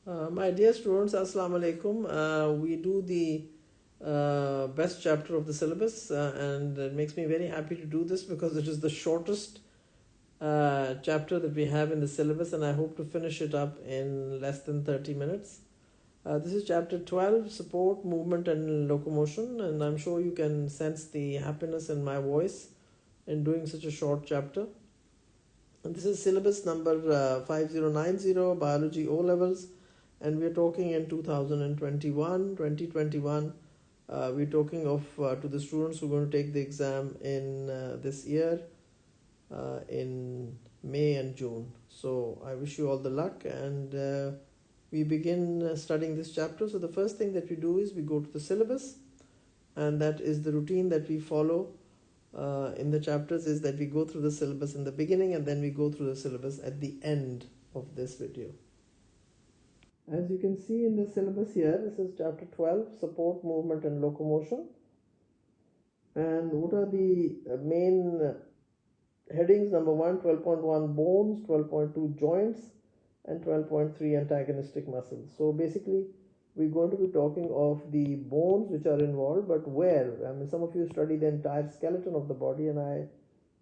My dear students, Assalamu alaikum. We do the best chapter of the syllabus, and it makes me very happy to do this because it is the shortest chapter that we have in the syllabus, and I hope to finish it up in less than 30 minutes. This is chapter 12, Support, Movement, and Locomotion, and I'm sure you can sense the happiness in my voice in doing such a short chapter. And this is syllabus number 5090, Biology O Levels, and we're talking in 2021. We're talking of to the students who are going to take the exam in this year in May and June. So I wish you all the luck, and we begin studying this chapter. So the first thing that we do is we go to the syllabus, and that is the routine that we follow in the chapters, is that we go through the syllabus in the beginning and then we go through the syllabus at the end of this video. As you can see in the syllabus here, this is chapter 12, Support, Movement and Locomotion. And what are the main headings? Number 1, 12.1 bones, 12.2 joints, and 12.3 antagonistic muscles. So basically we're going to be talking of the bones which are involved, but where? I mean, some of you study the entire skeleton of the body, and I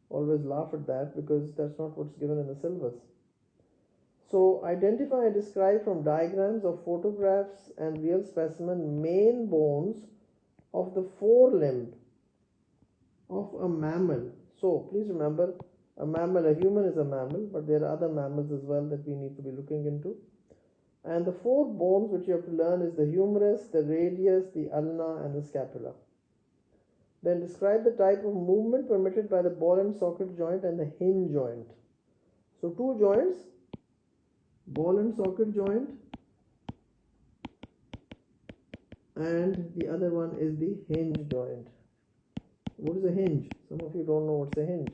always laugh at that because that's not what's given in the syllabus. So identify and describe from diagrams or photographs and real specimen main bones of the forelimb of a mammal. So please remember, a mammal, a human is a mammal, but there are other mammals as well that we need to be looking into. And the four bones which you have to learn is the humerus, the radius, the ulna, and the scapula. Then describe the type of movement permitted by the ball and socket joint and the hinge joint. So two joints, ball and socket joint, and the other one is the hinge joint. What is a hinge? Some of you don't know what's a hinge.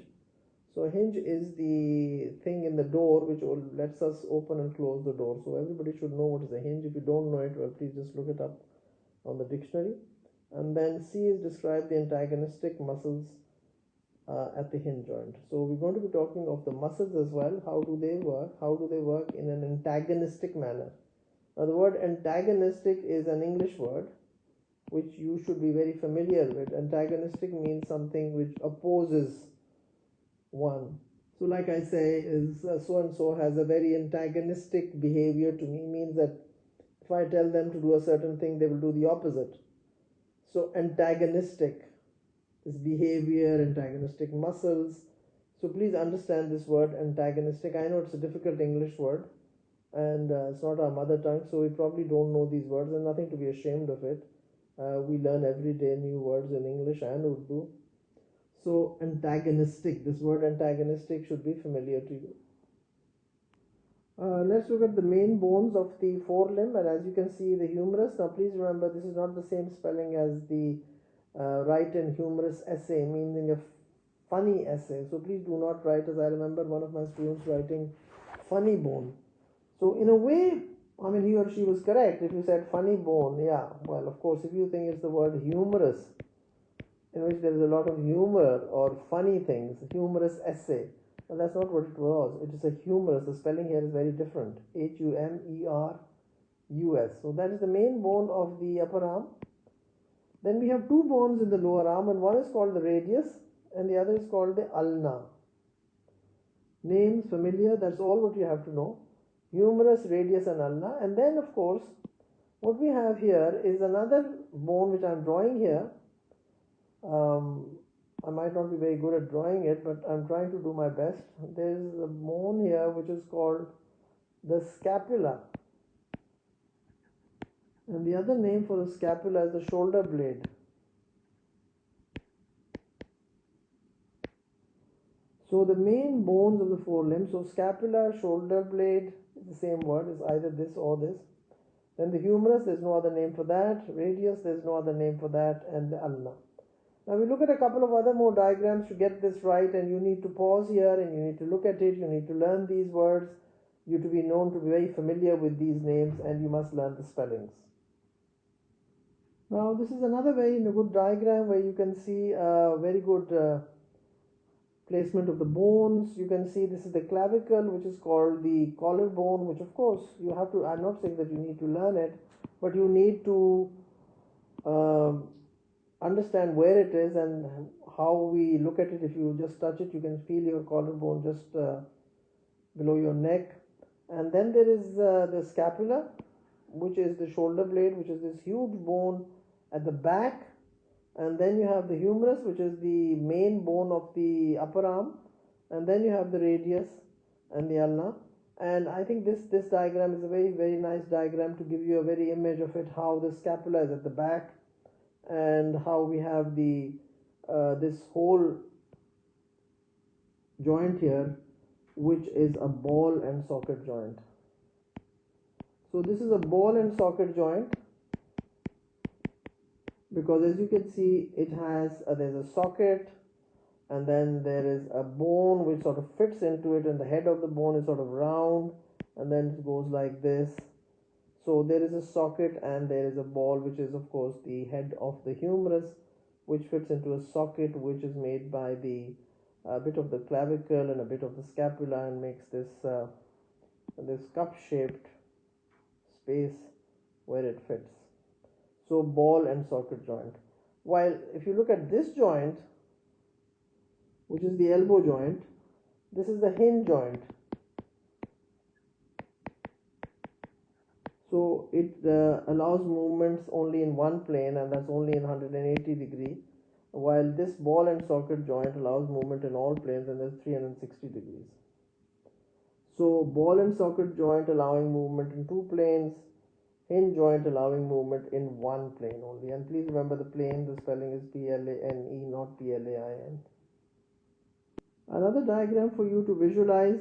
So a hinge is the thing in the door which lets us open and close the door. So everybody should know what is a hinge. If you don't know it, well, please just look it up on the dictionary. And then C is describe the antagonistic muscles at the hinge joint. So we're going to be talking of the muscles as well. How do they work? How do they work in an antagonistic manner? Now the word antagonistic is an English word which you should be very familiar with. Antagonistic means something which opposes one. So like I say, is so and so has a very antagonistic behavior to me, means that if I tell them to do a certain thing, they will do the opposite. So antagonistic is behavior, antagonistic muscles. So please understand this word antagonistic. I know it's a difficult English word, and it's not our mother tongue, so we probably don't know these words, and nothing to be ashamed of it. We learn every day new words in English and Urdu. So antagonistic, this word antagonistic should be familiar to you. Let's look at the main bones of the forelimb, and as you can see, the humerus. Now please remember, this is not the same spelling as the write an humorous essay, meaning a funny essay. So please do not write, as I remember one of my students writing funny bone. So in a way, I mean, he or she was correct if you said funny bone. Yeah, well, of course, if you think it's the word humorous, in which there is a lot of humor or funny things, humorous essay. Well, that's not what it was. It is a humorous. The spelling here is very different. Humerus. So that is the main bone of the upper arm. Then we have two bones in the lower arm, and one is called the radius and the other is called the ulna. Names familiar, that's all what you have to know. Humerus, radius and ulna. And then of course what we have here is another bone which I am drawing here. I might not be very good at drawing it, but I'm trying to do my best. There is a bone here which is called the scapula, and the other name for the scapula is the shoulder blade. So the main bones of the forelimb, so scapula, shoulder blade, is the same word, is either this or this. Then the humerus, there's no other name for that. Radius, there's no other name for that. And the ulna. Now we look at a couple of other more diagrams to get this right, and you need to pause here and you need to look at it. You need to learn these words. You to be known to be very familiar with these names, and you must learn the spellings. Now this is another very good diagram where you can see a very good placement of the bones. You can see this is the clavicle, which is called the collarbone, which of course you have to, I'm not saying that you need to learn it, but you need to um, understand where it is and how we look at it. If you just touch it, you can feel your collarbone just below your neck. And then there is the scapula, which is the shoulder blade, which is this huge bone at the back. And then you have the humerus, which is the main bone of the upper arm. And then you have the radius and the ulna. And I think this diagram is a very nice diagram to give you a very image of it, how the scapula is at the back and how we have the this whole joint here, which is a ball and socket joint. So this is a ball and socket joint because, as you can see, it has there's a socket, and then there is a bone which sort of fits into it, and the head of the bone is sort of round, and then it goes like this. So there is a socket and there is a ball, which is of course the head of the humerus, which fits into a socket which is made by the bit of the clavicle and a bit of the scapula, and makes this cup shaped space where it fits. So ball and socket joint. While if you look at this joint, which is the elbow joint, this is the hinge joint. So it allows movements only in one plane, and that's only in 180 degree, while this ball and socket joint allows movement in all planes, and that's 360 degrees. So ball and socket joint allowing movement in two planes, hinge joint allowing movement in one plane only. And please remember, the plane, the spelling is Plane, not Plain. Another diagram for you to visualize.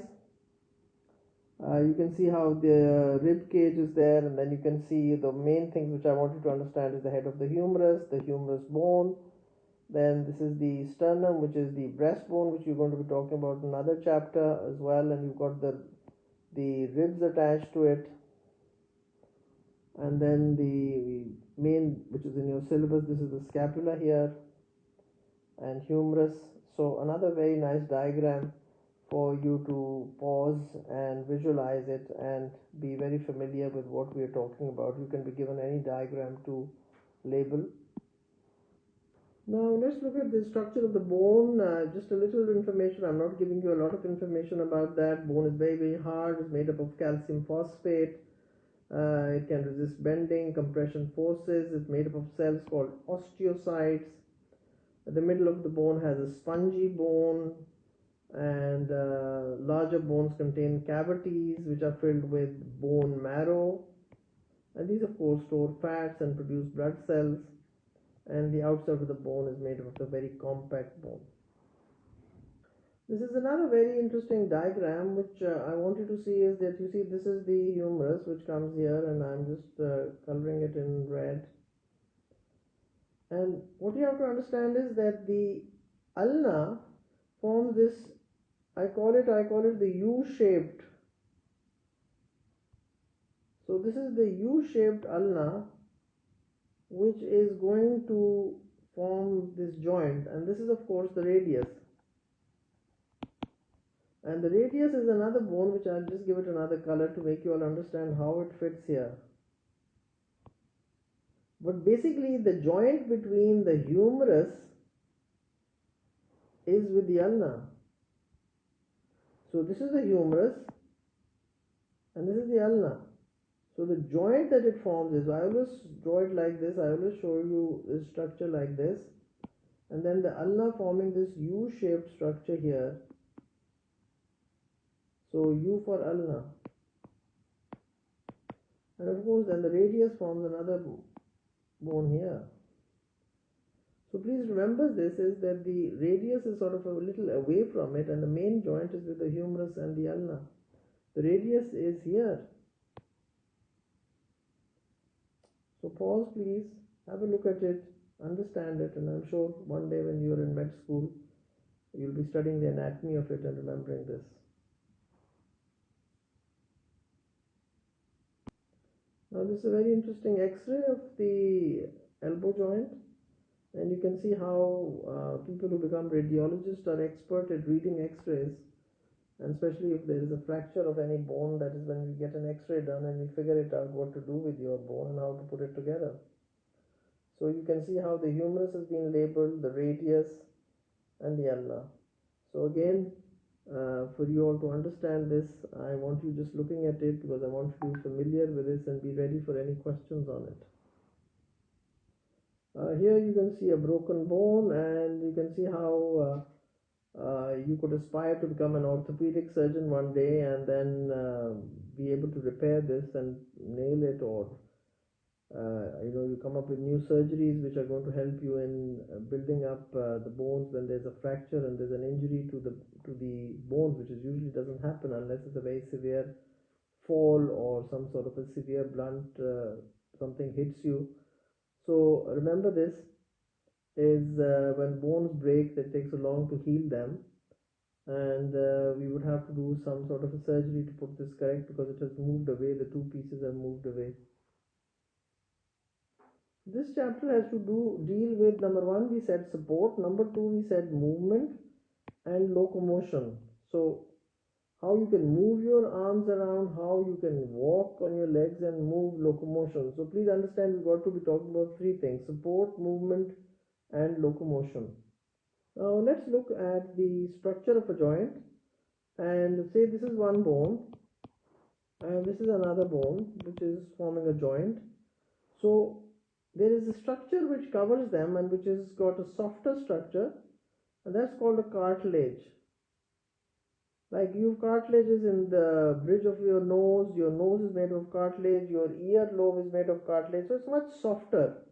You can see how the rib cage is there, and then you can see the main things which I want you to understand is the head of the humerus bone. Then this is the sternum, which is the breastbone, which you're going to be talking about in another chapter as well. And you've got the ribs attached to it. And then the main, which is in your syllabus, this is the scapula here and humerus. So another very nice diagram for you to pause and visualize it and be very familiar with what we are talking about. You can be given any diagram to label. Now let's look at the structure of the bone. Just a little information. I'm not giving you a lot of information about that. Bone is very hard. It's made up of calcium phosphate. It can resist bending, compression forces. It's made up of cells called osteocytes. The middle of the bone has a spongy bone, and larger bones contain cavities which are filled with bone marrow, and these of course store fats and produce blood cells. And the outside of the bone is made of a very compact bone. This is another very interesting diagram which I want you to see. Is that you see this is the humerus which comes here, and I'm just coloring it in red. And what you have to understand is that the ulna forms this, I call it the U-shaped. So this is the U-shaped ulna, which is going to form this joint, and this is of course the radius. And the radius is another bone which I'll just give it another color to make you all understand how it fits here. But basically the joint between the humerus is with the ulna. So this is the humerus and this is the ulna. So the joint that it forms is, I always draw it like this, I always show you this structure like this, and then the ulna forming this U-shaped structure here. So U for ulna. And of course then the radius forms another bone here. So please remember, this is that the radius is sort of a little away from it, and the main joint is with the humerus and the ulna. The radius is here. So pause please, have a look at it, understand it, and I'm sure one day when you're in med school, you'll be studying the anatomy of it and remembering this. Now this is a very interesting X-ray of the elbow joint. And you can see how people who become radiologists are expert at reading x-rays, and especially if there is a fracture of any bone, that is when we get an x-ray done and we figure it out what to do with your bone and how to put it together. So you can see how the humerus has been labeled, the radius and the ulna. So again, for you all to understand this, I want you just looking at it because I want you to be familiar with this and be ready for any questions on it. Here you can see a broken bone, and you can see how you could aspire to become an orthopedic surgeon one day and then be able to repair this and nail it, or you come up with new surgeries which are going to help you in building up the bones when there's a fracture and there's an injury to the bones, which is usually doesn't happen unless it's a very severe fall or some sort of a severe blunt something hits you. So remember this is when bones break, it takes so long to heal them, and we would have to do some sort of a surgery to put this correct because it has moved away, the two pieces have moved away. This chapter has to deal with, number one we said support, number two we said movement and locomotion. So how you can move your arms around, how you can walk on your legs and move, locomotion. So please understand, we've got to be talking about three things: support, movement and locomotion. Now let's look at the structure of a joint and say this is one bone and this is another bone which is forming a joint. So there is a structure which covers them and which has got a softer structure, and that's called a cartilage. Like you have cartilages in the bridge of your nose is made of cartilage, your ear lobe is made of cartilage, so it's much softer.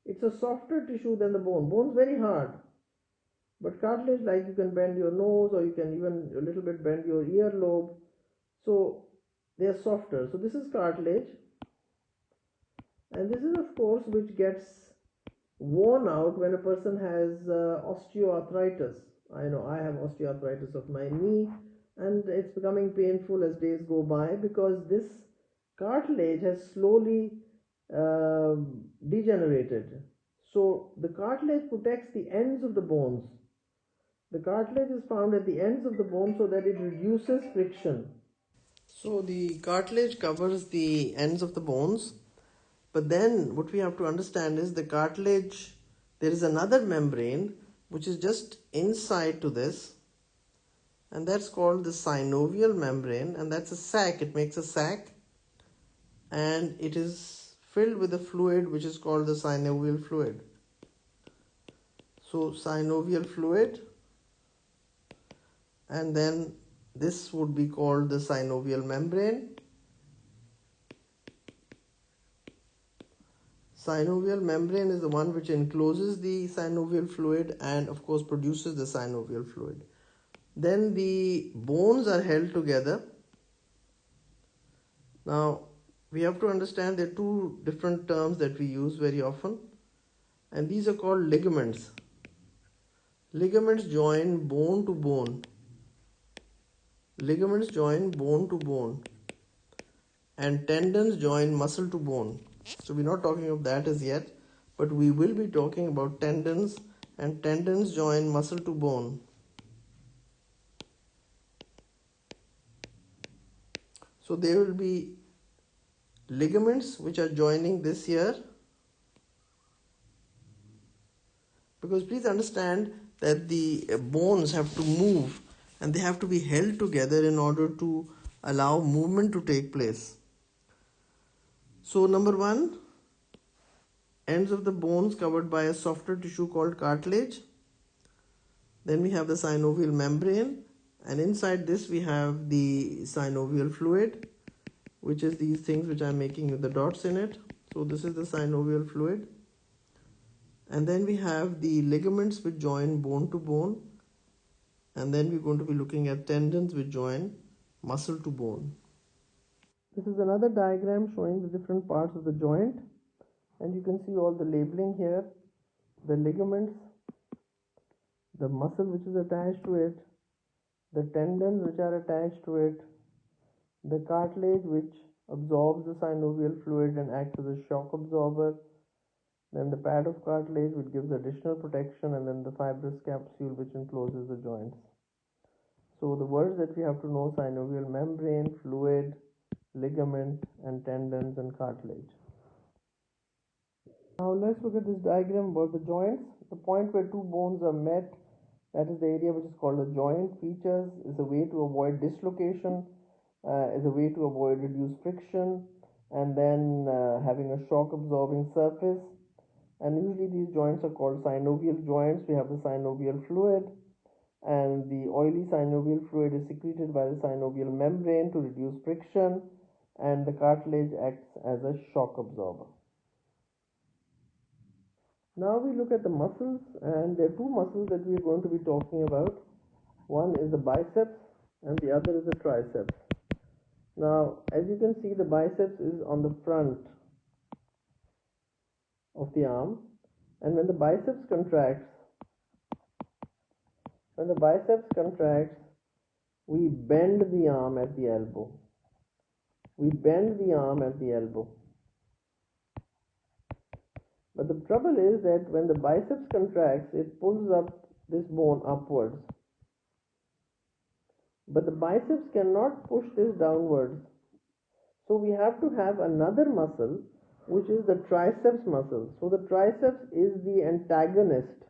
It's a softer tissue than the bone. Bone's very hard, but cartilage, like you can bend your nose or you can even a little bit bend your ear lobe, so they are softer. So this is cartilage, and this is of course which gets worn out when a person has osteoarthritis. I know I have osteoarthritis of my knee, and it's becoming painful as days go by because this cartilage has slowly uh, degenerated. So the cartilage protects the ends of the bones. The cartilage is found at the ends of the bone so that it reduces friction. So the cartilage covers the ends of the bones, but then what we have to understand is the cartilage, there is another membrane which is just inside to this, and that's called the synovial membrane, and that's a sac. It makes a sac and it is filled with a fluid which is called the synovial fluid. So synovial fluid, and then this would be called the synovial membrane. Synovial membrane is the one which encloses the synovial fluid and of course produces the synovial fluid. Then the bones are held together. Now we have to understand there are two different terms that we use very often, and these are called ligaments. Ligaments join bone to bone. Ligaments join bone to bone, and tendons join muscle to bone. So we're not talking of that as yet, but we will be talking about tendons, and tendons join muscle to bone. So there will be ligaments which are joining this here, because please understand that the bones have to move and they have to be held together in order to allow movement to take place. So number one, ends of the bones covered by a softer tissue called cartilage. Then we have the synovial membrane, and inside this we have the synovial fluid, which is these things which I'm making with the dots in it. So this is the synovial fluid. And then we have the ligaments which join bone to bone, and then we're going to be looking at tendons which join muscle to bone. This is another diagram showing the different parts of the joint, and you can see all the labeling here: the ligaments, the muscle which is attached to it, the tendons which are attached to it, the cartilage which absorbs the synovial fluid and acts as a shock absorber, Then the pad of cartilage, which gives additional protection, and then the fibrous capsule, which encloses the joints. So the words that we have to know: synovial membrane, fluid, ligament, and tendons and cartilage. Now let's look at this diagram about the joints. The point where two bones are met, that is the area which is called the joint. Features is a way to avoid dislocation, is a way to avoid reduced friction, and then having a shock absorbing surface. And usually these joints are called synovial joints. We have the synovial fluid, and the oily synovial fluid is secreted by the synovial membrane to reduce friction, and the cartilage acts as a shock absorber. Now we look at the muscles, and there are two muscles that we are going to be talking about. One is the biceps and the other is the triceps. Now, as you can see, the biceps is on the front of the arm, and when the biceps contracts, we bend the arm at the elbow. But the trouble is that when the biceps contracts, it pulls up this bone upwards. But the biceps cannot push this downwards. So we have to have another muscle, which is the triceps muscle. So the triceps is the antagonist.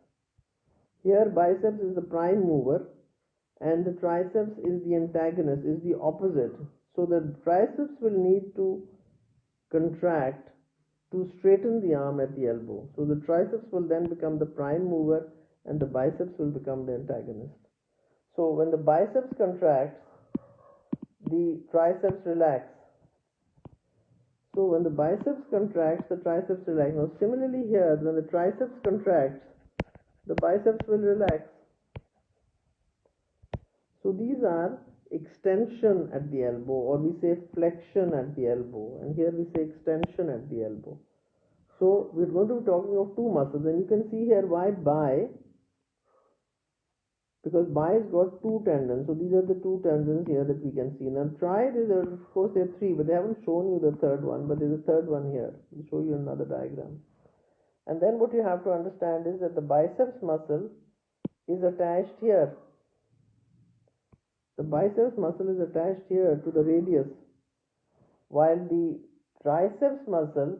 Here biceps is the prime mover and the triceps is the antagonist, is the opposite. So the triceps will need to contract to straighten the arm at the elbow. So the triceps will then become the prime mover and the biceps will become the antagonist. So when the biceps contracts, the triceps relax. So when the biceps contracts, the triceps relax. Now similarly here, when the triceps contracts, the biceps will relax. So these are extension at the elbow, or we say flexion at the elbow, and here we say extension at the elbow. So we're going to be talking of two muscles, and you can see here why bi, because bi has got two tendons. So these are the two tendons here that we can see. Now tri, of course there are three, but they haven't shown you the third one, but there's a third one here. I'll show you another diagram. And then what you have to understand is that the biceps muscle is attached here. The biceps muscle is attached here to the radius, while the triceps muscle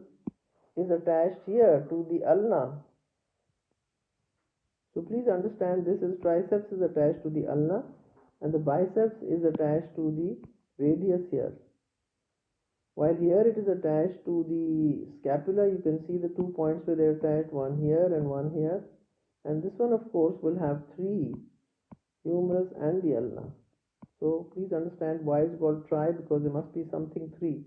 is attached here to the ulna. So please understand, this is triceps is attached to the ulna and the biceps is attached to the radius here. While here it is attached to the scapula, you can see the 2 points where they are attached, one here and one here. And this one of course will have three, humerus and the ulna. So please understand why it's called tri, because there must be something three.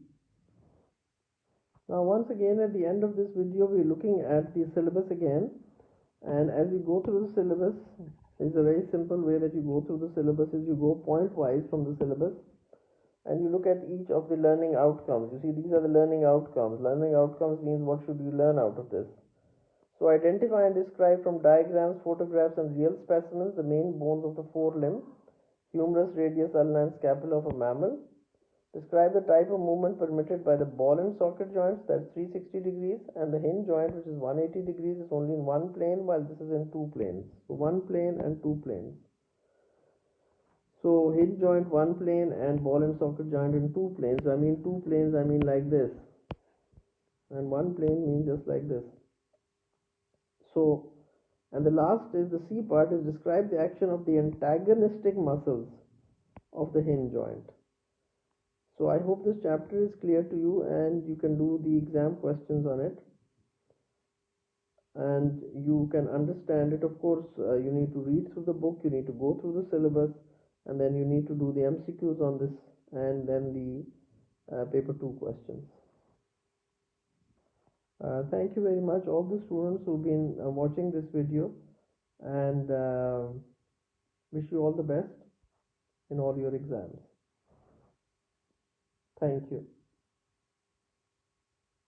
Now once again at the end of this video we're looking at the syllabus again, and as we go through the syllabus, it's a very simple way that you go through the syllabus is you go point wise from the syllabus and you look at each of the learning outcomes. You see, these are the learning outcomes. Learning outcomes means what should you learn out of this. So identify and describe from diagrams, photographs and real specimens the main bones of the forelimbs: humerus, radius, ulna and scapula of a mammal. Describe the type of movement permitted by the ball and socket joints, that's 360 degrees, and the hinge joint, which is 180 degrees, is only in one plane, while this is in two planes. So one plane and two planes. So hinge joint one plane and ball and socket joint in two planes. So I mean two planes, I mean like this, and one plane means just like this. So, and the last is the C part, is describe the action of the antagonistic muscles of the hinge joint. So I hope this chapter is clear to you and you can do the exam questions on it and you can understand it. Of course, you need to read through the book, you need to go through the syllabus, and then you need to do the MCQs on this and then the paper 2 questions. Thank you very much all the students who've been watching this video, and wish you all the best in all your exams. Thank you.